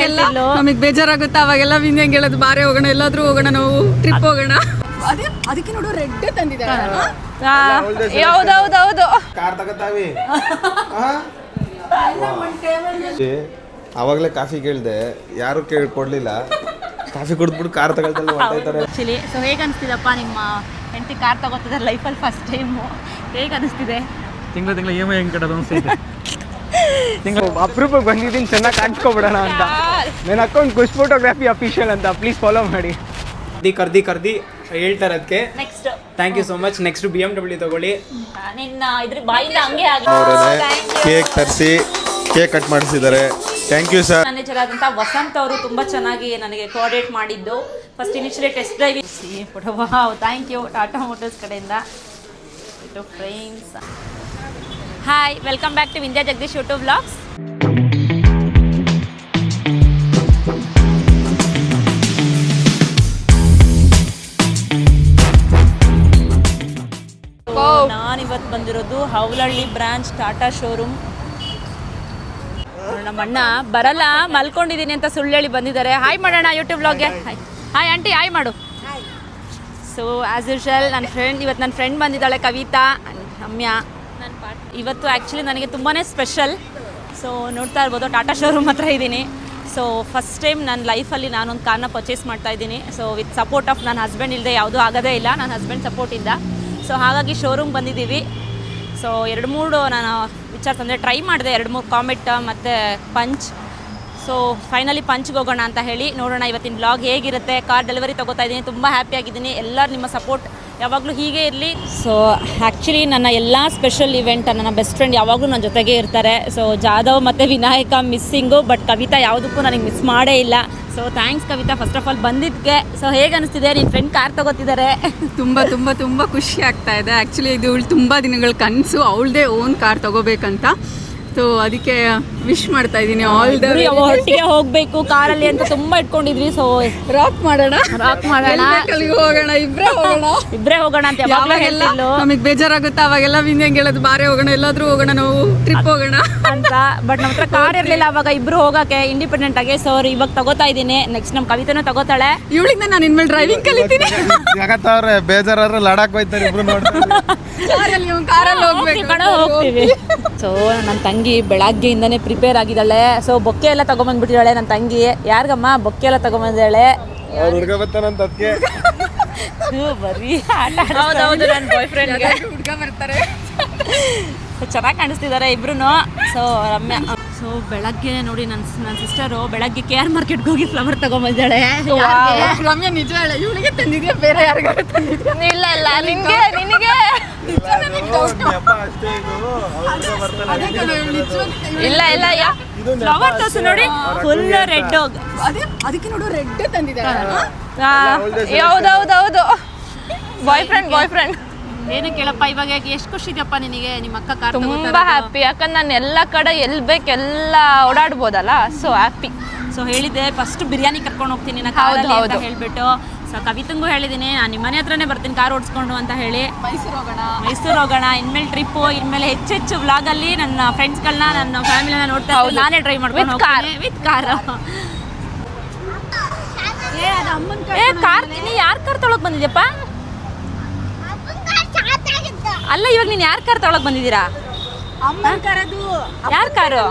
ಅವಾಗೆಲ್ಲ ನಮಗೆ ಬೇಜಾರಾಗುತ್ತೆ, ಅವಾಗೆಲ್ಲ ವಿಂಗ್ ಹೇಳೋದು ಬಾರೆ ಹೋಗೋಣ, ಎಲ್ಲಾದ್ರೂ ಹೋಗೋಣ, ನಾವು ಟ್ರಿಪ್ ಹೋಗೋಣ. ಅದಕ್ಕೆ ನೋಡು ರೆಡ್ ತಂದಿದ್ದಾರೆ. ಹೌದೌದೌದು. ಅವಾಗಲೇ ಕಾಫಿ ಕೇಳಿದೆ, ಯಾರು ಕೊಡ್ಲಿಲ್ಲ. ಕಾಫಿ ಕುಡಿದ್ಬಿಟ್ಟು ಕಾರ್ ತಗೊಳ್ತಾರೆ ಆಕ್ಚುಲಿ. ಸೊ ಹೇಗೆ ಅನಿಸ್ತಿದಪ್ಪ ನಿಮ್ಮ ಹೆಂಡತಿ ಕಾರ್ ತಗೋತಿದ್ದಾರೆ ಲೈಫಲ್ಲಿ ಫಸ್ಟ್ ಟೈಮು? ಹೇಗೆ ಅನಿಸ್ತಿದೆ? ತಿಂಗಳ EMI ಹೆಂಗೆ ಕಟ್ಟೋದು ಅನಿಸ್ತೈತೆ. ಅಪ್ರೂಪಕ್ಕೆ ಬಂದಿದ್ದೀನಿ, ಚೆನ್ನಾಗಿ ಕಾಣಿಸ್ಕೊಬಿಡೋಣ ಅಂತ. ನನ್ನ ಅಕೌಂಟ್ ಖುಷ್ ಫೋಟೋಗ್ರಫಿ ಅಫಿಷಿಯಲ್ ಅಂತ, ಪ್ಲೀಸ್ ಫಾಲೋ ಮಾಡಿ. ಕರ್ದಿ ಹೇಳ್ತಾರೆ ಅದಕ್ಕೆ. Next thank you so much. Next BMW ತಗೊಳ್ಳಿ. ನಿನ್ನ ಇದ್ರ ಬಾಯಿಂದ ಹಂಗೆ ಕೇಕ್ ತರಿಸಿ ಕೇಕ್ ಕಟ್ ಮಾಡಿಸಿದ್ದಾರೆ. Thank you sir. ಮ್ಯಾನೇಜರ್ ಆದಂಥ ವಸಂತ್ ಅವರು ತುಂಬ ಚೆನ್ನಾಗಿ ನನಗೆ ಕೋಆರ್ಡಿನೇಟ್ ಮಾಡಿದ್ದು. First initially test drive photo. Wow, thank you Tata motors ಕಡೆಯಿಂದ. Friends, hi, welcome back to Vindhya Jagadish YouTube vlogs. ನಾನಿವತ್ತು ಬಂದಿರೋದು ಹವಲಹಳ್ಳಿ ಬ್ರಾಂಚ್ ಟಾಟಾ ಶೋರೂಮ್. ನಮ್ಮ ಅಣ್ಣ ಬರಲ್ಲ, ಮಲ್ಕೊಂಡಿದ್ದೀನಿ ಅಂತ ಸುಳ್ಳು ಹೇಳಿ ಬಂದಿದ್ದಾರೆ. ಹಾಯ್ ಮಾಡೋಣ ಯೂಟ್ಯೂಬ್ ವ್ಲಾಗ್ಗೆ. ಹಾಯ್ ಆಂಟಿ, ಹಾಯ್ ಮಾಡು. ಸೊ ಆ್ಯಸ್ ಯೂಶುವಲ್ ನನ್ನ ಫ್ರೆಂಡ್ ಬಂದಿದ್ದಾಳೆ, ಕವಿತಾ, ರಮ್ಯಾ. ಇವತ್ತು ಆ್ಯಕ್ಚುಲಿ ನನಗೆ ತುಂಬಾ ಸ್ಪೆಷಲ್. ಸೊ ನೋಡ್ತಾ ಇರ್ಬೋದು, ಟಾಟಾ ಶೋರೂಮ್ ಹತ್ರ ಇದ್ದೀನಿ. ಸೊ ಫಸ್ಟ್ ಟೈಮ್ ನನ್ನ ಲೈಫಲ್ಲಿ ನಾನೊಂದು ಕಾರ್ನ ಪರ್ಚೇಸ್ ಮಾಡ್ತಾ ಇದ್ದೀನಿ. ಸೊ ವಿತ್ ಸಪೋರ್ಟ್ ಆಫ್ ನನ್ನ ಹಸ್ಬೆಂಡ್ ಇಲ್ಲದೆ ಯಾವುದೂ ಆಗೋದೇ ಇಲ್ಲ, ನನ್ನ ಹಸ್ಬೆಂಡ್ ಸಪೋರ್ಟಿಂದ. ಸೊ ಹಾಗಾಗಿ ಶೋರೂಮ್ ಬಂದಿದ್ದೀವಿ. ಸೊ 2-3 ನಾನು ವಿಚಾರಿಸಂದರೆ ಟ್ರೈ ಮಾಡಿದೆ, 2-3 ಕಾಮೆಟ್ ಮತ್ತು ಪಂಚ್. ಸೊ ಫೈನಲಿ ಪಂಚ್ಗೆ ಹೋಗೋಣ ಅಂತ ಹೇಳಿ ನೋಡೋಣ ಇವತ್ತಿನ ವ್ಲಾಗ್ ಹೇಗಿರುತ್ತೆ. ಕಾರ್ ಡೆಲಿವರಿ ತೊಗೋತಾ ಇದ್ದೀನಿ, ತುಂಬ ಹ್ಯಾಪಿಯಾಗಿದ್ದೀನಿ. ಎಲ್ಲರೂ ನಿಮ್ಮ ಸಪೋರ್ಟ್ ಯಾವಾಗಲೂ ಹೀಗೆ ಇರಲಿ. ಸೊ ಆ್ಯಕ್ಚುಲಿ ನನ್ನ ಎಲ್ಲ ಸ್ಪೆಷಲ್ ಇವೆಂಟ್ ನನ್ನ ಬೆಸ್ಟ್ ಫ್ರೆಂಡ್ ಯಾವಾಗಲೂ ನನ್ನ ಜೊತೆಗೆ ಇರ್ತಾರೆ. ಸೊ ಜಾಧವ್ ಮತ್ತು ವಿನಾಯಕ ಮಿಸ್ಸಿಂಗು, ಬಟ್ ಕವಿತಾ ಯಾವುದಕ್ಕೂ ನನಗೆ ಮಿಸ್ ಮಾಡೇ ಇಲ್ಲ. So thanks Kavitha, first of all ಬಂದಿದ್ದಕ್ಕೆ. ಸೊ ಹೇಗೆ ಅನಿಸ್ತಿದೆ? ನಿನ್ನ ಫ್ರೆಂಡ್ ಕಾರ್ ತಗೋತಿದ್ದಾರೆ. ತುಂಬ ಖುಷಿ ಆಗ್ತಾ ಇದೆ. ಆ್ಯಕ್ಚುಲಿ ಇದು ತುಂಬ ದಿನಗಳ ಕನಸು, ಅವಳದೇ ಓನ್ ಕಾರ್ ತಗೋಬೇಕಂತ. ಸೊ ಅದಕ್ಕೆ ವಿಶ್ ಮಾಡ್ತಾ ಇದ್ದೀನಿ. ಆಲ್ ದ ಒಟ್ಟಿಗೆ ಹೋಗಬೇಕು ಕಾರಲ್ಲಿ ಅಂತ ತುಂಬ ಇಟ್ಕೊಂಡಿದ್ವಿ. ಸೊ ರಾಕ್ ಮಾಡೋಣ, ಹೋಗೋಣ, ಇಬ್ಬರೇ ಹೋಗೋಣ ಅಂತ ಯಾವಾಗಲೂ ನಮಗೆ ಬೇಜಾರಾಗುತ್ತೆ, ಅವಾಗೆಲ್ಲ ವಿಂಗ್ ಹೇಳೋದು ಬಾರೆ ಹೋಗೋಣ, ಎಲ್ಲಾದ್ರೂ ಹೋಗೋಣ, ನಾವು ಟ್ರಿಪ್ ಹೋಗೋಣ ಅಂತ. ಬಟ್ ನಮ್ಮ ಹತ್ರ ಕಾರ್ ಇರಲಿಲ್ಲ ಅವಾಗ ಇಬ್ರು ಹೋಗಕ್ಕೆ ಇಂಡಿಪೆಂಡೆಂಟ್ ಆಗಿ. ಸೊ ಇವಾಗ ತಗೋತಾ ಇದ್ದೀನಿ. ನೆಕ್ಸ್ಟ್ ನಮ್ಮ ಕವಿತಾನೂ ತಗೋತಾಳೆ. ಇವಳಿಂದ ನಾನು ಇನ್ಮೇಲೆ ಡ್ರೈವಿಂಗ್ ಕಲಿತೀನಿ. ಬೇಜಾರಾದ್ರೆ ಲಡಾಕ್ ಹೋಯ್ತಾರೆ ಇಬ್ರು. ಹೋಗ್ತೀವಿ. ಸೊ ನನ್ನ ತಂಗಿ ಬೆಳಗ್ಗೆಯಿಂದನೇ ಪ್ರಿಪೇರ್ ಆಗಿದ್ದಾಳೆ. ಸೊ ಬೊಕ್ಕೆ ಎಲ್ಲ ತಗೊಂಬಂದ್ಬಿಟ್ಟಿದ್ದಾಳೆ ನನ್ನ ತಂಗಿ. ಯಾರಿಗಮ್ಮ ಬೊಕ್ಕೆ ಎಲ್ಲ ತಗೊಂಬಂದಿದ್ದಾಳೆ? ಬರೀ ನನ್ನ ಬಾಯ್ ಫ್ರೆಂಡ್ಗೆ ಹುಡುಗ ಬರ್ತಾರೆ. ಚೆನ್ನಾಗಿ ಕಾಣಿಸ್ತಿದ್ದಾರೆ ಇಬ್ರು. ಸೊ ರಮ್ಯಾ, ಸೊ ಬೆಳಗ್ಗೆ ನೋಡಿ ನನ್ನ ಸಿಸ್ಟರು ಬೆಳಗ್ಗೆ KR ಮಾರ್ಕೆಟ್ಗೆ ಹೋಗಿ ಫ್ಲವರ್ ತಗೊಂಬಂದಿದ್ದಾಳೆ. ರಮ್ಯಾ ನಿಜ ಹೇಳ, ಇವಳಿಗೆ ತಂದಿದ್ಯಾ ಬೇರೆ ಯಾರಿಗಾರು ತಂದಿದ್ಯಾ? ಇಲ್ಲ ನಿನಗೆ ಇಲ್ಲ ಫ್ಲವರ್ ತೋರಿಸು ನೋಡಿ, ಫುಲ್ ರೆಡ್. ಅದಕ್ಕೆ ನೋಡು ರೆಡ್ ತಂದಿದ್ದಾರೆ. ಹೌದೌದೌದು. ಬಾಯ್ ಫ್ರೆಂಡ್ ಏನು ಕೇಳಪ್ಪ, ಇವಾಗ ಎಷ್ಟು ಖುಷಿ ಇದೆಯಪ್ಪ ನಿನಗೆ? ನಿಮ್ಮ ಅಕ್ಕ ಕಾರ್ ತುಂಬಾ ಹ್ಯಾಪಿ, ಯಾಕಂದ್ರೆ ನಾನು ಎಲ್ಲ ಕಡೆ ಎಲ್ಲಿ ಬೇಕೆಲ್ಲ ಓಡಾಡ್ಬೋದಲ್ಲ. So happy. ಸೊ ಹೇಳಿದ್ದೆ ಫಸ್ಟ್ ಬಿರಿಯಾನಿ ಕರ್ಕೊಂಡು ಹೋಗ್ತೀನಿ ನಾ ಕಾರಲ್ಲಿ ಅಂತ ಹೇಳ್ಬಿಟ್ಟು. ಸೊ ಕವಿತಂಗೂ ಹೇಳಿದ್ದೀನಿ, ನಾನು ನಿಮ್ಮ ಮನೆ ಹತ್ರನೇ ಬರ್ತೀನಿ ಕಾರ್ ಓಡಿಸ್ಕೊಂಡು ಅಂತ ಹೇಳಿ. ಮೈಸೂರು ಹೋಗೋಣ ಇನ್ಮೇಲೆ ಟ್ರಿಪ್ಪು. ಇನ್ಮೇಲೆ ಹೆಚ್ಚು ವ್ಲಾಗಲ್ಲಿ ನನ್ನ ಫ್ರೆಂಡ್ಸ್ಗಳನ್ನ, ನನ್ನ ಫ್ಯಾಮಿಲಿನ ನೋಡ್ತಾ ನಾನೇ ಡ್ರೈವ್ ಮಾಡ್ಕೊಂಡು ಹೋಗ್ತೀನಿ ವಿತ್ ಕಾರ್. ನೀ ಯಾರು ಕಾರ್ ತೊಳಕ್ ಬಂದಿದ್ಯಪ್ಪ? ಅಲ್ಲ, ಇವಾಗ ನೀನು ಯಾರು ಕಾರ್ ತೊಳಕ್ ಬಂದಿದ್ದೀರಾ? ಯಾರು ಕಾರು?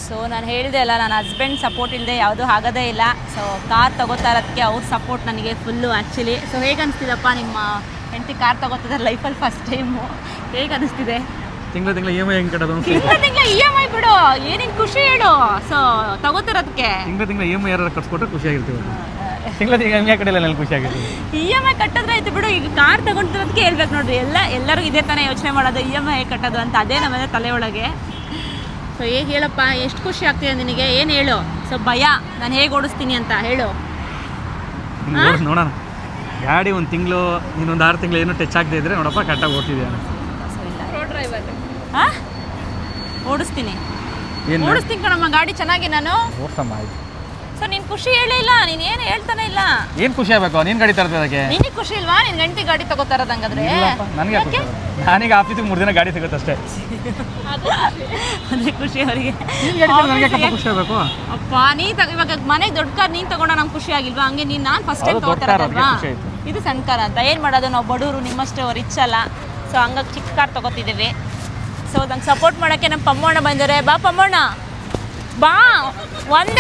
ಸೊ ನಾನು ಹೇಳಿದೆ ಅಲ್ಲ, ನನ್ನ ಹಸ್ಬೆಂಡ್ ಸಪೋರ್ಟ್ ಇಲ್ಲದೆ ಯಾವುದೂ ಆಗೋದೇ ಇಲ್ಲ. ಸೊ ಕಾರ್ ತಗೋತಾ ಇರೋದಕ್ಕೆ ಅವ್ರ ಸಪೋರ್ಟ್ ನನಗೆ ಫುಲ್ಲು ಆ್ಯಕ್ಚುಲಿ. ಸೊ ಹೇಗೆ ಅನಿಸ್ತಿದಪ್ಪ ನಿಮ್ಮ ಹೆಂಡತಿ ಕಾರ್ ತಗೋತಿದ್ದಾರೆ ಲೈಫಲ್ಲಿ ಫಸ್ಟ್ ಟೈಮು? ಹೇಗೆ ಅನಿಸ್ತಿದೆ? ತಿಂಗಳ EMI ಹೆಂಗೆ ಕಟ್ಟೋದು ತಿಂಗಳ EMI ಬಿಡು, ಏನೇನು ಖುಷಿ ಹೇಳು. ಸೊ ತಗೋತಿರೋದಕ್ಕೆ ತಿಂಗಳ EMI ಯಾರು ಕಟ್ಸ್ಕೊಟ್ರೆ ಖುಷಿಯಾಗಿರ್ತೀವಿ. ತಿಂಗಳ EMI ಕಟ್ಟಿಲ್ಲ ನಾನು ಖುಷಿಯಾಗಿರ್ತೀವಿ. EMI ಕಟ್ಟಿದ್ರೆ ಆಯ್ತು ಬಿಡು. ಈಗ ಕಾರ್ ತಗೊಂಡಿರೋದಕ್ಕೆ ಹೇಳ್ಬೇಕು ನೋಡ್ರಿ. ಎಲ್ಲರೂ ಇದೇ ತಾನೇ ಯೋಚನೆ ಮಾಡೋದು, EMI ಹೇಗೆ ಕಟ್ಟೋದು ಅಂತ. ಅದೇ ನಮ್ಮನೆ ತಲೆ ಒಳಗೆ. ಸೊ ಹೇಗೆ ಹೇಳಪ್ಪ, ಎಷ್ಟು ಖುಷಿ ಆಗ್ತಿದೆ ನಿನಗೆ? ಏನು ಹೇಳು? ಸೊ ಭಯ, ನಾನು ಹೇಗೆ ಓಡಿಸ್ತೀನಿ ಅಂತ ಹೇಳು. ನೋಡೋಣ, ಗಾಡಿ ಒಂದು ತಿಂಗಳು ಇನ್ನೊಂದು 6 ತಿಂಗಳು ಏನೂ ಟಚ್ ಆಗದೆ ಇದ್ರೆ ನೋಡಪ್ಪ ಕರೆಕ್ಟಾಗಿ ಓಡ್ತಿದ್ಯಾ. ಓಡಿಸ್ತೀನಿ ಕಣಮ್ಮ ಗಾಡಿ ಚೆನ್ನಾಗಿ. ನಾನು ಸೊ ನೀನ್ ಖುಷಿ ಹೇಳಿಲ್ಲ, ನೀನ್ ಏನು ಹೇಳ್ತಾನೆ ಇಲ್ಲ. ಏನು ಖುಷಿ ಆಗಬೇಕು? ನೀನು ಗಾಡಿ ತರ್ತೀವಿ ಅದಕ್ಕೆ. ನಿನಗೆ ಖುಷಿ ಇಲ್ವಾ? ನಿನ್ ಗಂಟಿ ಗಾಡಿ ತಗೋತಾರದ ಹಂಗಾದ್ರೆ? ನನಗೆ ಖುಷಿ. ನಾನೀಗ ಆಫೀಸಿಗೆ 3 ದಿನ ಗಾಡಿ ಸಿಗುತ್ತೆ ಅಷ್ಟೇ. ಅದೇ ಖುಷಿ ಅವರಿಗೆ. ನನಗೆ ಖುಷಿ ಆಗಬೇಕು. ಅಪ್ಪ ಇವಾಗ ಮನೆಗೆ ದೊಡ್ಡ ಕಾರ್ ನೀನ್ ತಗೊಂಡ ನಮ್ಗೆ ಖುಷಿ ಆಗಿಲ್ವಾ? ಹಂಗೆ ನೀನ್ ನಾನು ಫಸ್ಟ್ ಟೈಮ್ ತಗೋತಾರಲ್ವಾ? ಇದು ಸಣ್ಣ ಕಾರ್ ಅಂತ ಏನು ಮಾಡೋದು, ನಾವು ಬಡವರು ನಿಮ್ಮಷ್ಟು ರಿಚ್ ಅಲ್ಲ. ಸೊ ಹಂಗಾಗಿ ಚಿಕ್ಕ ಕಾರ್ ತಗೋತಿದ್ದೀವಿ. ಸೊ ನಂಗೆ ಸಪೋರ್ಟ್ ಮಾಡೋಕ್ಕೆ ನಮ್ಮ ಪಮ್ಮಣ್ಣ ಬಂದಿದ್ದಾರೆ. ಬಾ ಪಮ್ಮಣ್ಣ ಬಾ.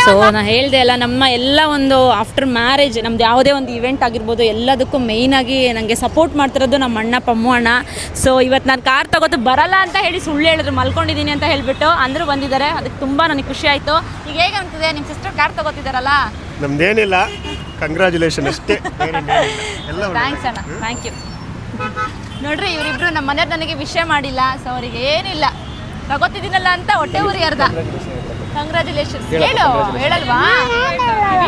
ಸೊ ನಾನು ಹೇಳಿದೆ ಅಲ್ಲ, ನಮ್ಮ ಎಲ್ಲ ಒಂದು ಆಫ್ಟರ್ ಮ್ಯಾರೇಜ್ ನಮ್ದು ಯಾವುದೇ ಒಂದು ಇವೆಂಟ್ ಆಗಿರ್ಬೋದು ಎಲ್ಲದಕ್ಕೂ ಮೇಯ್ನಾಗಿ ನನಗೆ ಸಪೋರ್ಟ್ ಮಾಡ್ತಿರೋದು ನಮ್ಮ ಅಣ್ಣ ಪಮ್ಮು ಅಣ್ಣ. ಸೊ ಇವತ್ತು ನಾನು ಕಾರ್ ತಗೋತು ಬರಲ್ಲ ಅಂತ ಹೇಳಿ ಸುಳ್ಳು ಹೇಳಿದ್ರು, ಮಲ್ಕೊಂಡಿದ್ದೀನಿ ಅಂತ ಹೇಳಿಬಿಟ್ಟು ಅಂದರೂ ಬಂದಿದ್ದಾರೆ. ಅದಕ್ಕೆ ತುಂಬ ನನಗೆ ಖುಷಿ ಆಯಿತು. ಈಗ ಹೇಗೆ ಅನ್ತಿದೆ ನಿಮ್ಮ ಸಿಸ್ಟರ್ ಕಾರ್ ತಗೋತಿದ್ದಾರಲ್ಲ? ನಮ್ದೇನಿಲ್ಲ, ಕಂಗ್ರ್ಯಾಚುಲೇಷನ್ ಅಷ್ಟೇ. ಥ್ಯಾಂಕ್ಸ್ ಅಣ್ಣ, ಥ್ಯಾಂಕ್ ಯು. ನೋಡ್ರಿ ಇವರಿಬ್ರು ನಮ್ಮ ಮನೆಯವ್ರು ನನಗೆ ವಿಷಯ ಮಾಡಿಲ್ಲ. ಸೊ ಅವ್ರಿಗೆ ಏನಿಲ್ಲ, ತಗೋತಿದ್ದೀನಲ್ಲ ಅಂತ ಹೊಟ್ಟೆ ಉರಿ ಅರ್ಧ. ಕಂಗ್ರ್ಯಾಚುಲೇಷನ್ಸ್ ಹೇಳಲ್ವಾ?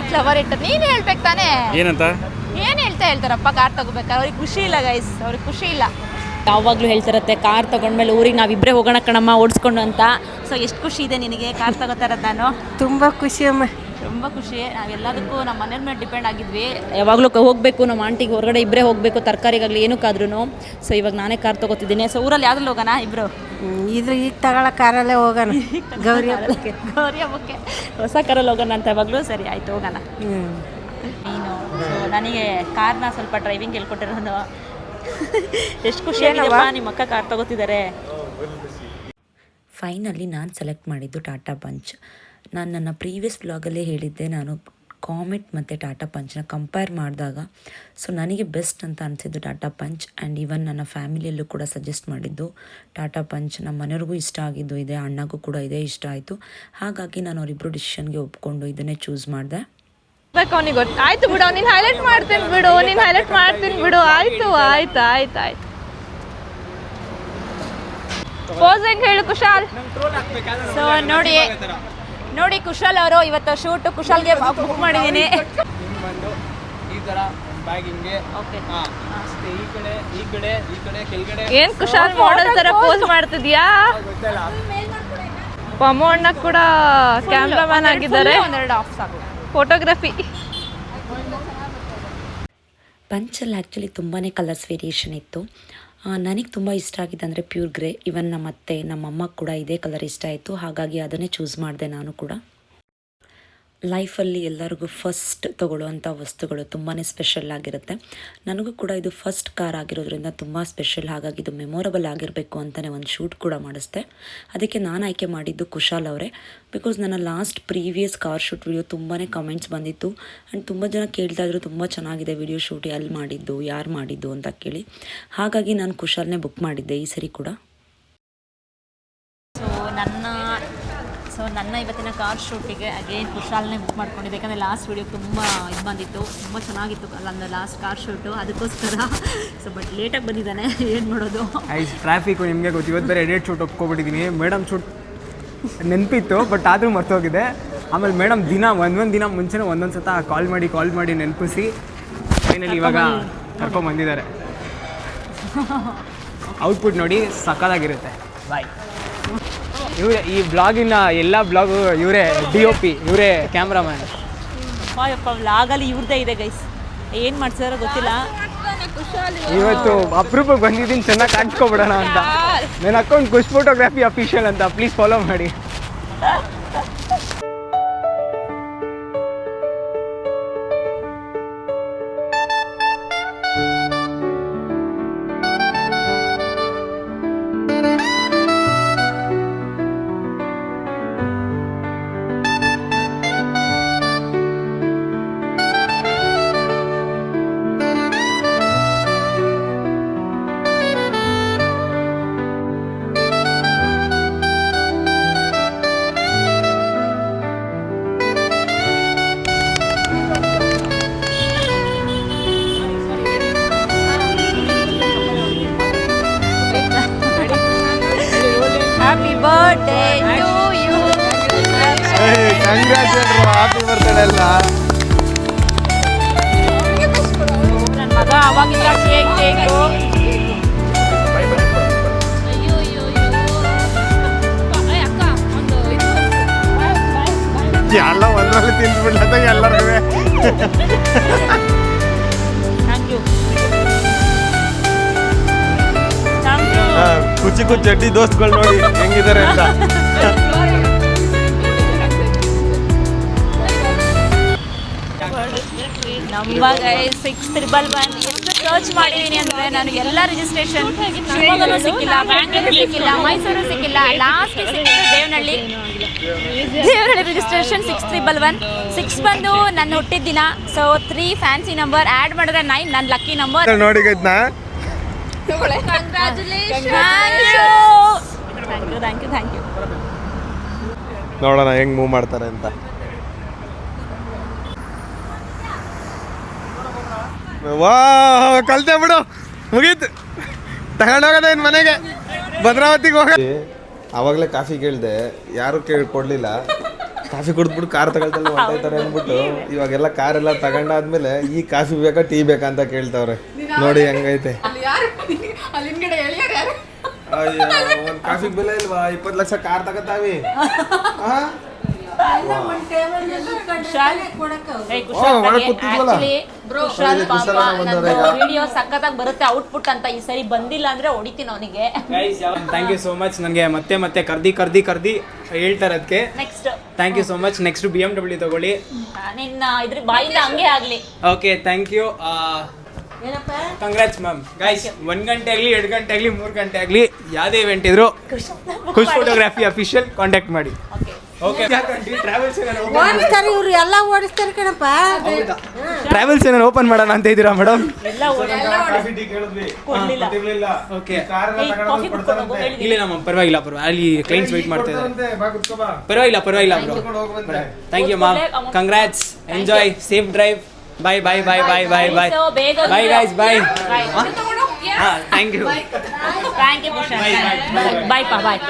ಫ್ಲವರ್ ಇಟ್ಟು ನೀನು ಹೇಳ್ಬೇಕು ತಾನೇ. ಏನಂತ ಏನು ಹೇಳ್ತಾರಪ್ಪ ಕಾರ್ ತಗೋಬೇಕಾದ್ರೆ? ಅವ್ರಿಗೆ ಖುಷಿ ಇಲ್ಲ ಗೈಸ್, ಅವ್ರಿಗೆ ಖುಷಿ ಇಲ್ಲ. ಯಾವಾಗಲೂ ಹೇಳ್ತಾರತ್ತೆ ಕಾರ್ ತಗೊಂಡ್ಮೇಲೆ ಊರಿಗೆ ನಾವಿಬ್ಬರೇ ಹೋಗೋಣ ಕಣಮ್ಮ ಓಡಿಸ್ಕೊಂಡು ಅಂತ. ಸೊ ಎಷ್ಟು ಖುಷಿ ಇದೆ ನಿನಗೆ ಕಾರ್ ತಗೋತಾರದು? ನಾನು ತುಂಬ ಖುಷಿ ಅಮ್ಮ, ತುಂಬ ಖುಷಿ. ನಾವೆಲ್ಲದಕ್ಕೂ ನಮ್ಮ ಮನೆಯ ಮೇಲೆ ಡಿಪೆಂಡ್ ಆಗಿದ್ವಿ. ಯಾವಾಗಲೂ ಹೋಗಬೇಕು, ನಮ್ಮ ಆಂಟಿಗೆ ಹೊರಗಡೆ ಇಬ್ಬರೇ ಹೋಗಬೇಕು, ತರಕಾರಿಗಾಗಲಿ ಏನಕ್ಕಾದ್ರೂ. ಸೊ ಇವಾಗ ನಾನೇ ಕಾರ್ ತೊಗೋತಿದ್ದೀನಿ. ಸೊ ಊರಲ್ಲಿ ಯಾವ್ದ್ರಲ್ಲಿ ಹೋಗೋಣ ಇಬ್ಬರು? ಇದು ಈಗ ತಗೊಳ್ಳೋ ಕಾರಲ್ಲೇ ಹೋಗೋಣ. ಗೌರಿ ಹಬ್ಬಕ್ಕೆ ಹೊಸ ಕಾರಲ್ಲಿ ಹೋಗೋಣ ಅಂತ ಯಾವಾಗಲೂ. ಸರಿ ಆಯಿತು ಹೋಗೋಣ. ನೀನು ನನಗೆ ಕಾರ್ನ ಸ್ವಲ್ಪ ಡ್ರೈವಿಂಗ್ ಹೇಳ್ಕೊಟ್ಟಿರೋನು. ಎಷ್ಟು ಖುಷಿ ಆಗಿದೆಯಪ್ಪ ನಿಮ್ಮ ಅಕ್ಕ ಕಾರ್ ತೊಗೋತಿದ್ದಾರೆ. ಫೈನಲಿ ನಾನು ಸೆಲೆಕ್ಟ್ ಮಾಡಿದ್ದು ಟಾಟಾ ಪಂಚ್. ನಾನು ನನ್ನ ಪ್ರೀವಿಯಸ್ ವ್ಲಾಗಲ್ಲೇ ಹೇಳಿದ್ದೆ, ನಾನು ಕಾಮೆಟ್ ಮತ್ತು ಟಾಟಾ ಪಂಚ್ನ ಕಂಪೇರ್ ಮಾಡಿದಾಗ ಸೊ ನನಗೆ ಬೆಸ್ಟ್ ಅಂತ ಅನಿಸಿದ್ದು ಟಾಟಾ ಪಂಚ್. ಆ್ಯಂಡ್ ಈವನ್ ನನ್ನ ಫ್ಯಾಮಿಲಿಯಲ್ಲೂ ಕೂಡ ಸಜೆಸ್ಟ್ ಮಾಡಿದ್ದು ಟಾಟಾ ಪಂಚ್. ನಮ್ಮ ಮನೆಯವ್ರಿಗೂ ಇಷ್ಟ ಆಗಿದ್ದು ಇದೆ, ಅಣ್ಣಗೂ ಕೂಡ ಇದೇ ಇಷ್ಟ ಆಯಿತು. ಹಾಗಾಗಿ ನಾನು ಅವರಿಬ್ಬರು ಡಿಸಿಷನ್ಗೆ ಒಪ್ಕೊಂಡು ಇದನ್ನೇ ಚೂಸ್ ಮಾಡಿದೆ. ಅವನಿಗೆ ಗೊತ್ತು. ಆಯ್ತು ಬಿಡು, ನೀನು ಹೈಲೈಟ್ ಮಾಡ್ತೀನಿ ಬಿಡು, ನೀನು ಹೈಲೈಟ್ ಮಾಡ್ತೀನಿ ಬಿಡು. ಆಯ್ತು ಆಯ್ತು ಆಯ್ತು ಆಯ್ತು. ಪೋಸ್ ಹೆಂಗೆ ಹೇಳು ಕುಶಾಲ್? ಸೊ ನೋಡಿ ಕುಶಾಲ್ ಅವರು ಇವತ್ತು ಶೂಟು ಕುಶಾಲ್ಗೆ ಬುಕ್ ಮಾಡಿದ್ದೀನಿ. ಈ ಥರ ಬ್ಯಾಗ್ ಹಿಂಗೆ. ಓಕೆ, ಅಷ್ಟೇ. ಈ ಕಡೆ ಕೆಳಗಡೆ. ಏನ್ ಕುಶಾಲ್ ಮಾಡಲ್ ತರ ಪೋಸ್ ಮಾಡ್ತಿದ್ಯಾ? ಪಮ್ಮು ಅಣ್ಣ ಕೂಡ ಕ್ಯಾಮ್ರಾಮನ್ ಆಗಿದ್ದಾರೆ. ಒಂದೆರಡು ಆಫ್ ಸಾಕು. ಫೋಟೋಗ್ರಫಿ. ಪಂಚಲ್ಲಿ ಆ್ಯಕ್ಚುಲಿ ತುಂಬಾ ಕಲರ್ಸ್ ವೇರಿಯೇಷನ್ ಇತ್ತು. ನನಗೆ ತುಂಬ ಇಷ್ಟ ಆಗಿದೆ ಅಂದರೆ ಪ್ಯೂರ್ ಗ್ರೇ. ಇವನ್ ನಮ್ಮ ಅತ್ತೆ ನಮ್ಮಮ್ಮ ಕೂಡ ಇದೇ ಕಲರ್ ಇಷ್ಟ ಆಯಿತು, ಹಾಗಾಗಿ ಅದನ್ನೇ ಚೂಸ್ ಮಾಡಿದೆ ನಾನು ಕೂಡ. ಲೈಫಲ್ಲಿ ಎಲ್ಲರಿಗೂ ಫಸ್ಟ್ ತೊಗೊಳ್ಳುವಂಥ ವಸ್ತುಗಳು ತುಂಬಾ ಸ್ಪೆಷಲ್ ಆಗಿರುತ್ತೆ. ನನಗೂ ಕೂಡ ಇದು ಫಸ್ಟ್ ಕಾರ್ ಆಗಿರೋದ್ರಿಂದ ತುಂಬ ಸ್ಪೆಷಲ್. ಹಾಗಾಗಿ ಇದು ಮೆಮೊರಬಲ್ ಆಗಿರಬೇಕು ಅಂತಲೇ ಒಂದು ಶೂಟ್ ಕೂಡ ಮಾಡಿಸ್ದೆ. ಅದಕ್ಕೆ ನಾನು ಆಯ್ಕೆ ಮಾಡಿದ್ದು ಕುಶಾಲ್ ಅವರೇ. ಬಿಕಾಸ್ ನನ್ನ last previous car shoot video ತುಂಬಾ ಕಮೆಂಟ್ಸ್ ಬಂದಿತ್ತು. ಆ್ಯಂಡ್ ತುಂಬ ಜನ ಕೇಳ್ತಾಯಿದ್ರು ತುಂಬ ಚೆನ್ನಾಗಿದೆ ವಿಡಿಯೋ ಶೂಟ್, ಎಲ್ಲಿ ಮಾಡಿದ್ದು, ಯಾರು ಮಾಡಿದ್ದು ಅಂತ ಕೇಳಿ. ಹಾಗಾಗಿ ನಾನು ಕುಶಾಲ್ನೇ ಬುಕ್ ಮಾಡಿದ್ದೆ ಈ ಸರಿ ಕೂಡ. ನನ್ನ ಇವತ್ತಿನ ಕಾರ್ ಶೂಟಿಗೆ ಅಗೇನ್ ಕುಶಾಲ್ನೇ ಬುಕ್ ಮಾಡ್ಕೊಂಡಿದ್ದೆ. ಯಾಕಂದರೆ ಲಾಸ್ಟ್ ವೀಡಿಯೋ ತುಂಬ ಇದು ಬಂದಿತ್ತು, ತುಂಬ ಚೆನ್ನಾಗಿತ್ತು ಅಲ್ಲ ಲಾಸ್ಟ್ ಕಾರ್ ಶೂಟು, ಅದಕ್ಕೋಸ್ಕರ. ಸೊ ಬಟ್ ಲೇಟಾಗಿ ಬಂದಿದ್ದಾನೆ, ಏನು ಮಾಡೋದು. ಟ್ರಾಫಿಕ್ಕು ನಿಮಗೆ ಗೊತ್ತು. ಇವತ್ತು ಬೇರೆ ಎಡಿಟ್ ಶೂಟ್ ಒಪ್ಕೊಬಿಟ್ಟಿದ್ದೀನಿ. ಮೇಡಮ್ ಶೂಟ್ ನೆನಪಿತ್ತು, ಬಟ್ ಆದರೂ ಮರ್ತೋಗಿದೆ. ಆಮೇಲೆ ಮೇಡಮ್ ಒಂದೊಂದು ದಿನ ಮುಂಚೆನೇ ಒಂದೊಂದು ಸತ ಕಾಲ್ ಮಾಡಿ ನೆನಪಿಸಿ ಫೈನಲಿ ಇವಾಗ ಕರ್ಕೊಂಬಂದಿದ್ದಾರೆ. ಔಟ್ಪುಟ್ ನೋಡಿ ಸಕ್ಕತ್ತಾಗಿರುತ್ತೆ. ಬಾಯ್. ಇವರೇ ಈ ಬ್ಲಾಗಿನ ಎಲ್ಲ ಬ್ಲಾಗು ಇವರೇ DOP, ಇವರೇ ಕ್ಯಾಮ್ರಾಮ್ಯಾನ್. ಯಪ್ಪ ವ್ಲಾಗಲ್ಲಿ ಇವ್ರದ್ದೇ ಇದೆ ಗೈಸ್. ಏನು ಮಾಡ್ಸಿದಾರೋ ಗೊತ್ತಿಲ್ಲ. ಇವತ್ತು ಅಪ್ರೂಪಕ್ಕೆ ಬಂದಿದ್ದೀನಿ ಚೆನ್ನಾಗಿ ಕಾಣಿಸ್ಕೊಬಿಡೋಣ ಅಂತ. ನನ್ನ ಅಕೌಂಟ್ ಖುಷ್ ಫೋಟೋಗ್ರಫಿ ಅಫಿಷಿಯಲ್ ಅಂತ, ಪ್ಲೀಸ್ ಫಾಲೋ ಮಾಡಿ. Happy birthday to you. Happy birthday ಎಲ್ಲ. ನನ್ನ ಮಗ ಅವಾಗಿಂದ ಕೇಕು. ಅಕ್ಕ ಒಂದು ಇದು ಎಲ್ಲ ಒಂದ್ರಲ್ಲಿ ತಿಂದ್ಬಿಡ್ಲತ್ತ ಎಲ್ಲರಿಗೂ. Thank you thank you. ಕುಚ್ಚಿ ಕುಚ್ಚಿ ಅಡ್ಡಿ ದೋಸ್ತ್ಗಳು ನೋಡಿ ಹೆಂಗಿದ್ದಾರೆ ಅಂತ. ನಮ್ಮ 611 ಎಷ್ಟು ಸರ್ಚ್ ಮಾಡಿದ್ದೀನಿ ಅಂದರೆ ನನಗೆ ಎಲ್ಲ ರಿಜಿಸ್ಟ್ರೇಷನ್ ಶಿವಮೊಗ್ಗನೂ ಸಿಕ್ಕಿಲ್ಲ, ಬ್ಯಾಂಗ್ಳೂರು ಸಿಕ್ಕಿಲ್ಲ, ಮೈಸೂರು ಸಿಕ್ಕಿಲ್ಲ, ಲಾಸ್ಟ್ ಸಿಕ್ಕಿದ್ದು ದೇವನಹಳ್ಳಿ ರಿಜಿಸ್ಟ್ರೇಷನ್ 6311. 6 ಬಂದು ನನ್ನ ಹುಟ್ಟಿದ ದಿನ. ಸೊ 3 ಫ್ಯಾನ್ಸಿ ನಂಬರ್ ಆ್ಯಡ್ ಮಾಡಿದ್ರೆ 9 ನನ್ನ ಲಕ್ಕಿ ನಂಬರ್. ನೋಡಿ ಇದನ್ನ ಥ್ಯಾಂಕ್ ಯು. ನೋಡೋಣ ಹೆಂಗ್ ಮೂವ್ ಮಾಡ್ತಾರೆ ಅಂತ. ವಾ ಕಲ್ತೆ ಬಿಡು, ಮುಗೀತು. ತಗೊಂಡೋಗದ ಇನ್ ಮನೆಗೆ, ಭದ್ರಾವತಿಗೆ ಹೋಗ. ಅವಾಗಲೇ ಕಾಫಿ ಕೇಳಿದೆ, ಯಾರು ಕೊಡ್ಲಿಲ್ಲ. ಕಾಫಿ ಕುಡಿದ್ಬಿಟ್ಟು ಕಾರ್ ತಗೊಳ್ತಲ್ಲ ಹೊಂಟಾಯ್ತಾರೆ ಅಂದ್ಬಿಟ್ಟು ಇವಾಗೆಲ್ಲ ಕಾರೆಲ್ಲ ತಗೊಂಡಾದ್ಮೇಲೆ ಈ ಕಾಫಿ ಬೇಕಾ ಟೀ ಬೇಕಾ ಅಂತ ಕೇಳ್ತಾವ್ರೆ. ನೋಡಿ ಹೆಂಗೈತೆ. ಒಂದ್ ಕಾಫಿ ಬೆಲೆ ಇಲ್ವಾ? 20 ಲಕ್ಷ ಕಾರ್ ತಗತಾವಿ. ವಿಡಿಯೋ ಸಖತ್ತಾಗಿ ಬರುತ್ತೆ ಔಟ್ಪುಟ್ ಅಂತ. ಈ ಸರಿ ಬಂದಿಲ್ಲ ಅಂದ್ರೆ ಹೊಡಿತೀನಿ ಅವನಿಗೆ. Thank you so much. ನನಗೆ ಮತ್ತೆ ಕರ್ದಿ ಹೇಳ್ತಾರೆ ಅದಕ್ಕೆ. Next thank you so much. Next BMW ತಗೊಳ್ಳಿ. ನಿನ್ನ ಇದ್ರ ಬಾಯಿಂದ ಹಂಗೆ ಆಗ್ಲಿ. Okay thank you. Congrats ma'am. Guys 1 ಗಂಟೆ ಆಗಲಿ 2 ಗಂಟೆ ಆಗಲಿ 3 ಗಂಟೆ ಆಗಲಿ ಯಾವುದೇ ಇವೆಂಟ್ ಇದ್ರು ಖುಷ್ ಫೋಟೋಗ್ರಫಿ ಅಫಿಷಿಯಲ್ ಕಾಂಟ್ಯಾಕ್ಟ್ ಮಾಡಿ. ಓಕೆ. ಇವ್ರು ಎಲ್ಲ ಓಡಿಸ್ತಾರೆ ಕಣಪ್ಪ. ಟ್ರಾವೆಲ್ಸ್ ಏನಾರು ಓಪನ್ ಮಾಡೋಣ ಅಂತ ಇದ್ದೀರಾ ಮೇಡಮ್? ಇಲ್ಲ ನಮ್ಮ ಪರವಾಗಿಲ್ಲ ಅಲ್ಲಿ ಕ್ಲೈಂಟ್ಸ್ ವೆಯ್ಟ್ ಮಾಡ್ತಾ ಇದ್ದಾರೆ. ಪರವಾಗಿಲ್ಲ bro. Thank you ma'am. Congrats. Enjoy. Safe drive. Bye guys. Bye. Thank you. Bye ಪಾ ಬಾಯ್.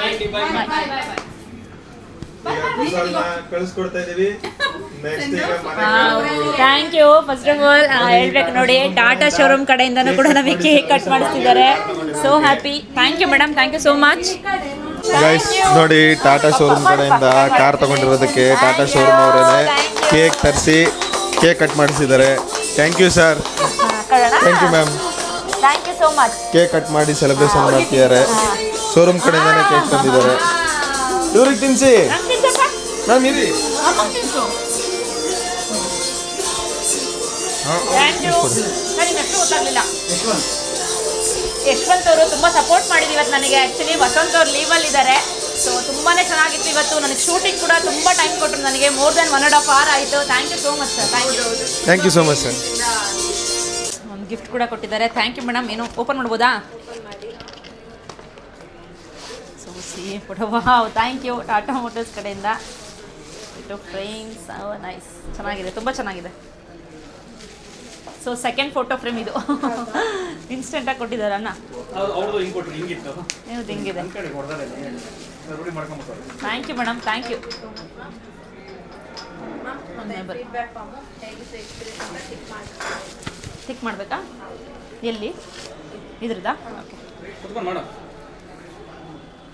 ಕಳಿಸ್ಕೊಡ್ತಾ ಇದೀವಿ. Thank you. First of all ಹೇಳ್ಬೇಕು ನೋಡಿ, ಟಾಟಾ ಶೋರೂಮ್ ಕಡೆಯಿಂದನೂ ಕೂಡ ನಮಗೆ ಕೇಕ್ ಕಟ್ ಮಾಡಿಸ್ತಿದ್ದಾರೆ. So happy. Thank you madam. Thank you so much. Guys ನೋಡಿ, ಟಾಟಾ ಶೋರೂಮ್ ಕಡೆಯಿಂದ ಕಾರ್ ತಗೊಂಡಿರೋದಕ್ಕೆ ಟಾಟಾ ಶೋರೂಮ್ ಅವರೇನೆ ಕೇಕ್ ತರಿಸಿ ಕೇಕ್ ಕಟ್ ಮಾಡಿಸಿದ್ದಾರೆ. Thank you sir. Thank you ma'am. Thank you so much. Cake cut ಮಾಡಿ ಸೆಲೆಬ್ರೇಷನ್ ಮಾಡ್ತಿದ್ದಾರೆ. Showroom ಕಡೆಯಿಂದಾನೆ cake ತಂದಿದ್ದಾರೆ. ಇವ್ರಿಗೆ ತಿನ್ಸಿ ಮ್ಯಾಮ್. ಇರಿ. ಯಶವಂತ್ ಅವರು ತುಂಬ ಸಪೋರ್ಟ್ ಮಾಡಿದ್ರು ಇವತ್ತು ನನಗೆ. ಆ್ಯಕ್ಚುಲಿ ವಸಂತ್ ಅವ್ರು ಲೀವಲ್ಲಿ ಇದ್ದಾರೆ. ಸೊ ತುಂಬಾ ಚೆನ್ನಾಗಿತ್ತು ಇವತ್ತು. ನನಗೆ ಶೂಟಿಂಗ್ ಕೂಡ ತುಂಬ ಟೈಮ್ ಕೊಟ್ಟರು ನನಗೆ. ಮೋರ್ ದೆನ್ 1.5 hour ಆಯಿತು. Thank you so much sir. Thank you so much sir. ಒಂದು ಗಿಫ್ಟ್ ಕೂಡ ಕೊಟ್ಟಿದ್ದಾರೆ. Thank you madam. ಏನು ಓಪನ್ ಮಾಡ್ಬೋದಾ? So photo. Wow, thank you. Tata motors ಕಡೆಯಿಂದ ಫ್ರೇಮ್ಸ್. ನೈಸ್, ಚೆನ್ನಾಗಿದೆ, ತುಂಬ ಚೆನ್ನಾಗಿದೆ. ಸೊ ಸೆಕೆಂಡ್ ಫೋಟೋ ಫ್ರೇಮ್ ಇದು. ಇನ್ಸ್ಟೆಂಟಾಗಿ ಕೊಟ್ಟಿದ್ದಾರೆ ಅಣ್ಣ. ನೀವು ಹಿಂಗಿದೆ. Thank you madam. Thank you. Tick ಮಾಡಬೇಕಾ? ಎಲ್ಲಿ ಇದ್ರದಾ? ಓಕೆ.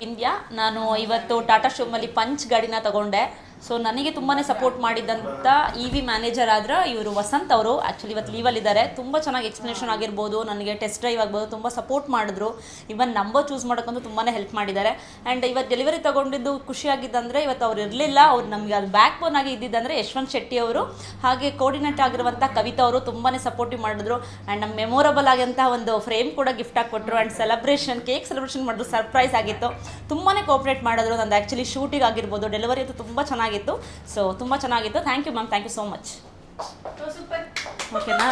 ಇಂಡಿಯಾ. ನಾನು ಇವತ್ತು ಟಾಟಾ ಶೋರೂಮಲ್ಲಿ ಪಂಚ್ ಗಾಡಿನ ತಗೊಂಡೆ. ಸೊ ನನಗೆ ತುಂಬಾ ಸಪೋರ್ಟ್ ಮಾಡಿದಂಥ EV ಮ್ಯಾನೇಜರ್ ಆದ್ರೆ ಇವರು ವಸಂತ್ ಅವರು. ಆ್ಯಕ್ಚುಲಿ ಇವತ್ತು ಲೀವಲ್ಲಿದ್ದಾರೆ. ತುಂಬ ಚೆನ್ನಾಗಿ ಎಕ್ಸ್ಪ್ಲನೇಷನ್ ಆಗಿರ್ಬೋದು, ನನಗೆ ಟೆಸ್ಟ್ ಡ್ರೈವ್ ಆಗ್ಬೋದು, ತುಂಬ ಸಪೋರ್ಟ್ ಮಾಡಿದ್ರು. ಇವನ್ ನಂಬರ್ ಚೂಸ್ ಮಾಡೋಕ್ಕಂತೂ ತುಂಬಾ ಹೆಲ್ಪ್ ಮಾಡಿದ್ದಾರೆ. ಆ್ಯಂಡ್ ಇವತ್ತು ಡೆಲಿವರಿ ತೊಗೊಂಡಿದ್ದು ಖುಷಿಯಾಗಿದ್ದಂದರೆ ಇವತ್ತು ಅವ್ರು ಇರಲಿಲ್ಲ. ಅವ್ರು ನಮಗೆ ಅದು ಬ್ಯಾಕ್ ಬೋನ್ ಆಗಿ ಇದ್ದಿದ್ದಂದರೆ ಯಶವಂತ್ ಶೆಟ್ಟಿ ಅವರು, ಹಾಗೆ ಕೋಆರ್ಡಿನೇಟ್ ಆಗಿರುವಂಥ ಕವಿತಾ ಅವರು ತುಂಬಾ ಸಪೋರ್ಟಿವ್ ಮಾಡಿದ್ರು. ಆ್ಯಂಡ್ ನಮ್ಮ ಮೆಮೊರಬಲ್ ಆಗಿಂಥ ಒಂದು ಫ್ರೇಮ್ ಕೂಡ ಗಿಫ್ಟ್ ಆಗಿ ಕೊಟ್ಟರು. ಆ್ಯಂಡ್ ಕೇಕ್ ಸೆಲೆಬ್ರೇಷನ್ ಮಾಡಿದ್ರು. ಸರ್ಪ್ರೈಸ್ ಆಗಿತ್ತು. ತುಂಬಾ ಕೋಆಪ್ರೇಟ್ ಮಾಡಿದ್ರು. ನಂದು ಆ್ಯಕ್ಚುಲಿ ಶೂಟಿಂಗ್ ಆಗಿರ್ಬೋದು, ಡೆಲಿವರಿ ಅಂತೂ ತುಂಬ ಚೆನ್ನಾಗಿತ್ತು. ಸೊ ತುಂಬ ಚೆನ್ನಾಗಿತ್ತು. Thank you ma'am. Thank you so much. ಓಕೆನಾ?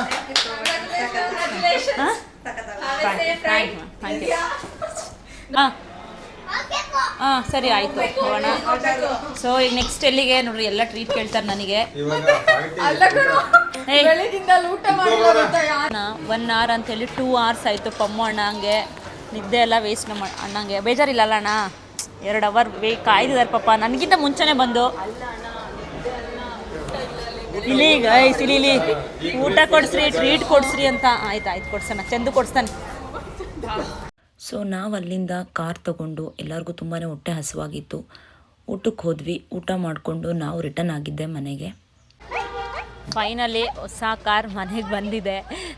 Thank you. ಹಾಂ ಸರಿ ಆಯಿತು, ಹೋಗೋಣ. ಸೊ ಈಗ ನೆಕ್ಸ್ಟ್ ಎಲ್ಲಿಗೆ ನೋಡ್ರಿ, ಎಲ್ಲ ಟ್ರೀಟ್ ಕೇಳ್ತಾರೆ ನನಗೆ. 1 hour ಅಂತೇಳಿ 2 hours ಆಯಿತು. ಪಮ್ಮು ಅಣ್ಣಂಗೆ ನಿದ್ದೆ ಎಲ್ಲ ವೇಸ್ಟ್ ಅಣ್ಣಂಗೆ ಬೇಜಾರಿಲ್ಲಲ್ಲ ಅಣ್ಣ? 2 hour ಕಾಯ್ದಿದ್ದಾರೆ ಪಾಪ. ನನಗಿಂತ ಮುಂಚೆನೇ ಬಂದು ಇಲ್ಲಿ ಇಲ್ಲಿ ಊಟ ಕೊಡಿಸ್ರಿ, ಟ್ರೀಟ್ ಕೊಡಿಸ್ರಿ ಅಂತ. ಆಯ್ತು ಕೊಡ್ಸೋಣ. ಚಂದು ಕೊಡಿಸ್ತಾನೆ. ಸೊ ನಾವು ಅಲ್ಲಿಂದ ಕಾರ್ ತಗೊಂಡು ಎಲ್ಲರಿಗೂ ತುಂಬಾ ಹೊಟ್ಟೆ ಹಸಿವಾಗಿತ್ತು. ಊಟಕ್ಕೆ ಹೋದ್ವಿ. ಊಟ ಮಾಡಿಕೊಂಡು ನಾವು ರಿಟರ್ನ್ ಆಗಿದ್ದೆ ಮನೆಗೆ. ಫೈನಲಿ ಹೊಸ ಕಾರ್ ಮನೆಗೆ ಬಂದಿದೆ.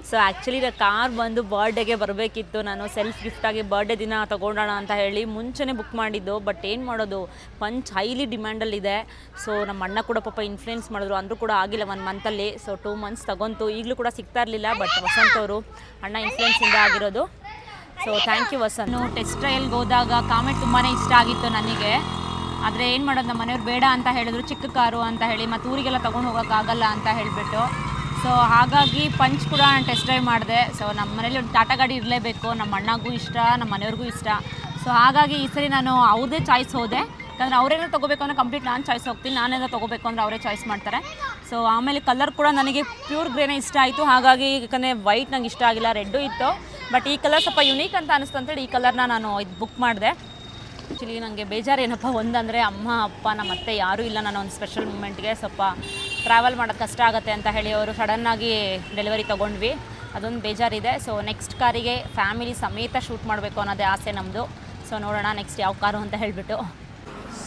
ಸೊ ಆ್ಯಕ್ಚುಲಿ ಕಾರ್ ಬಂದು ಬರ್ಡೇಗೆ ಬರಬೇಕಿತ್ತು. ನಾನು ಸೆಲ್ಫ್ ಗಿಫ್ಟಾಗಿ ಬರ್ಡೇ ದಿನ ತೊಗೊಂಡೋಣ ಅಂತ ಹೇಳಿ ಮುಂಚೆನೇ ಬುಕ್ ಮಾಡಿದ್ದು. ಬಟ್ ಏನು ಮಾಡೋದು, ಪಂಚ್ ಹೈಲಿ ಡಿಮ್ಯಾಂಡಲ್ಲಿದೆ. ಸೊ ನಮ್ಮ ಅಣ್ಣ ಕೂಡ ಪಾಪ ಇನ್ಫ್ಲೂಯೆನ್ಸ್ ಮಾಡಿದ್ರು, ಅಂದರೂ ಕೂಡ ಆಗಿಲ್ಲ 1 ಮಂತಲ್ಲಿ. ಸೊ 2 ಮಂತ್ಸ್ ತಗೊಂತು, ಈಗಲೂ ಕೂಡ ಸಿಗ್ತಾ ಇರಲಿಲ್ಲ. ಬಟ್ ವಸಂತ್ ಅವರು ಅಣ್ಣ ಇನ್ಫ್ಲೂಯೆನ್ಸಿಂದ ಆಗಿರೋದು. So thank you Vasanth. Test ಟ್ರಯಲ್ಗೆ ಹೋದಾಗ ಕಾಮೆಟ್ ತುಂಬಾ ಇಷ್ಟ ಆಗಿತ್ತು ನನಗೆ. ಆದರೆ ಏನು ಮಾಡೋದು, ನಮ್ಮ ಮನೆಯವ್ರು ಬೇಡ ಅಂತ ಹೇಳಿದ್ರು, ಚಿಕ್ಕ ಕಾರು ಅಂತ ಹೇಳಿ, ಮತ್ತು ಊರಿಗೆಲ್ಲ ತೊಗೊಂಡು ಹೋಗೋಕ್ಕಾಗಲ್ಲ ಅಂತ ಹೇಳಿಬಿಟ್ಟು. ಸೊ ಹಾಗಾಗಿ ಪಂಚ್ ಕೂಡ ನಾನು ಟೆಸ್ಟ್ ಡ್ರೈವ್ ಮಾಡಿದೆ. ಸೊ ನಮ್ಮ ಮನೇಲಿ ಒಂದು ಟಾಟಾ ಗಾಡಿ ಇರಲೇಬೇಕು, ನಮ್ಮ ಅಣ್ಣಗೂ ಇಷ್ಟ, ನಮ್ಮ ಮನೆಯವ್ರಿಗೂ ಇಷ್ಟ. ಸೊ ಹಾಗಾಗಿ ಈ ಸರಿ ನಾನು ಅವ್ರದ್ದೇ ಚಾಯ್ಸ್ ಹೋದೆ. ಯಾಕಂದರೆ ಅವರೇನೋ ತೊಗೋಬೇಕು ಅಂದರೆ ಕಂಪ್ಲೀಟ್ ನಾನು ಚಾಯ್ಸ್ ಹೋಗ್ತೀನಿ, ನಾನೇನೋ ತೊಗೋಬೇಕು ಅಂದರೆ ಅವರೇ ಚಾಯ್ಸ್ ಮಾಡ್ತಾರೆ. ಸೊ ಆಮೇಲೆ ಕಲರ್ ಕೂಡ ನನಗೆ ಪ್ಯೂರ್ ಗ್ರೇನೇ ಇಷ್ಟ ಆಯಿತು. ಹಾಗಾಗಿ ಯಾಕಂದರೆ ವೈಟ್ ನಂಗೆ ಇಷ್ಟ ಆಗಿಲ್ಲ, ರೆಡ್ಡು ಇತ್ತು. ಬಟ್ ಈ ಕಲರ್ ಸ್ವಲ್ಪ ಯುನೀಕ್ ಅಂತ ಅನಿಸ್ತು ಅಂತೇಳಿ ಈ ಕಲರ್ನ ನಾನು ಇದು ಬುಕ್ ಮಾಡಿದೆ. ಆ್ಯಕ್ಚುಲಿ ನನಗೆ ಬೇಜಾರೇನಪ್ಪ ಒಂದಂದರೆ ಅಮ್ಮ ಅಪ್ಪ ನಮ್ಮ ಅತ್ತೆ ಯಾರೂ ಇಲ್ಲ. ನಾನು ಒಂದು ಸ್ಪೆಷಲ್ ಮೂಮೆಂಟ್ಗೆ ಸ್ವಲ್ಪ ಟ್ರಾವೆಲ್ ಮಾಡೋದು ಕಷ್ಟ ಆಗುತ್ತೆ ಅಂತ ಹೇಳಿ ಅವರು ಸಡನ್ನಾಗಿ ಡೆಲಿವರಿ ತೊಗೊಂಡ್ವಿ, ಅದೊಂದು ಬೇಜಾರಿದೆ. ಸೊ ನೆಕ್ಸ್ಟ್ ಕಾರಿಗೆ ಫ್ಯಾಮಿಲಿ ಸಮೇತ ಶೂಟ್ ಮಾಡಬೇಕು ಅನ್ನೋದೇ ಆಸೆ ನಮ್ಮದು. ಸೊ ನೋಡೋಣ ನೆಕ್ಸ್ಟ್ ಯಾವ ಕಾರು ಅಂತ ಹೇಳಿಬಿಟ್ಟು.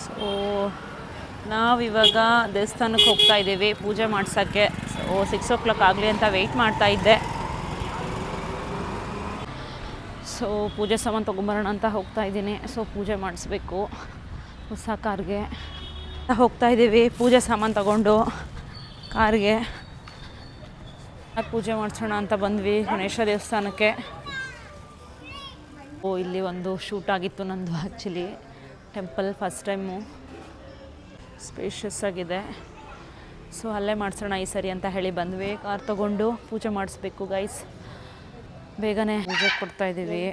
ಸೊ ನಾವಿವಾಗ ದೇವಸ್ಥಾನಕ್ಕೆ ಹೋಗ್ತಾ ಇದ್ದೀವಿ ಪೂಜೆ ಮಾಡ್ಸೋಕ್ಕೆ. ಸೊ 6 o'clock ಆಗಲಿ ಅಂತ ವೆಯ್ಟ್ ಮಾಡ್ತಾ ಇದ್ದೆ. ಸೊ ಪೂಜೆ ಸಾಮಾನು ತೊಗೊಂಬರೋಣ ಅಂತ ಹೋಗ್ತಾ ಇದ್ದೀನಿ. ಸೊ ಪೂಜೆ ಮಾಡಿಸ್ಬೇಕು ಹೊಸ ಕಾರ್ಗೆ. ಹೋಗ್ತಾ ಇದ್ದೀವಿ ಪೂಜೆ ಸಾಮಾನು ತಗೊಂಡು ಕಾರ್ಗೆ. ಪೂಜೆ ಮಾಡಿಸೋಣ ಅಂತ ಬಂದ್ವಿ ಗಣೇಶ ದೇವಸ್ಥಾನಕ್ಕೆ. ಇಲ್ಲಿ ಒಂದು ಶೂಟ್ ಆಗಿತ್ತು ನಂದು actually temple first time. Spacious ಆಗಿದೆ. ಸೊ ಅಲ್ಲೇ ಮಾಡಿಸೋಣ ಈ ಸರಿ ಅಂತ ಹೇಳಿ ಬಂದ್ವಿ. ಕಾರ್ ತೊಗೊಂಡು ಪೂಜೆ ಮಾಡಿಸ್ಬೇಕು ಗೈಸ್. ಬೇಗನೆ ಪೂಜೆ ಕೊಡ್ತಾ ಇದ್ದೀವಿ.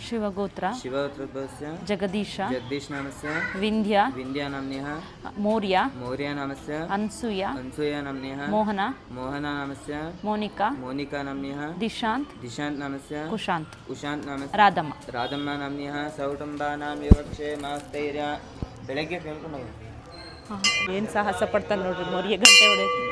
ಶಿವಗೋತ್ರ ಜಗದೀಶ ವಿಂಧ್ಯ ಮೌರ್ಯ ಅನ್ಸೂಯ ಮೋಹನ ಮೋನಿಕಾ ದಿಶಾಂತ್ ಕುಶಾಂತ್ ರಾಧಮ್ಮ ಬೆಳಗ್ಗೆ ಏನು ಸಾಹಸ ಪಡ್ತಾನೆ ನೋಡ್ರಿ, ಮೌರ್ಯ ಗಂಟೆ ಹೊಡೆಯೋಕ್ಕೆ.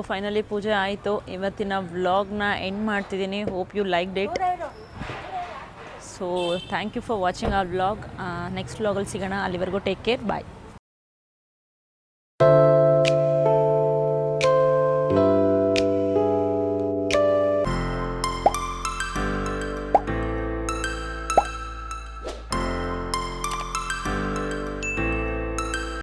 ಫೈನಲಿ ಪೂಜೆ ಆಯಿತು. ಇವತ್ತಿನ ವ್ಲಾಗ್ನ ಎಂಡ್ ಮಾಡ್ತಿದ್ದೀನಿ. Hope you liked it. So thank you for watching our vlog. Next ವ್ಲಾಗಲ್ಲಿ ಸಿಗೋಣ. ಅಲ್ಲಿವರೆಗೂ ಟೇಕ್ ಕೇರ್, ಬಾಯ್.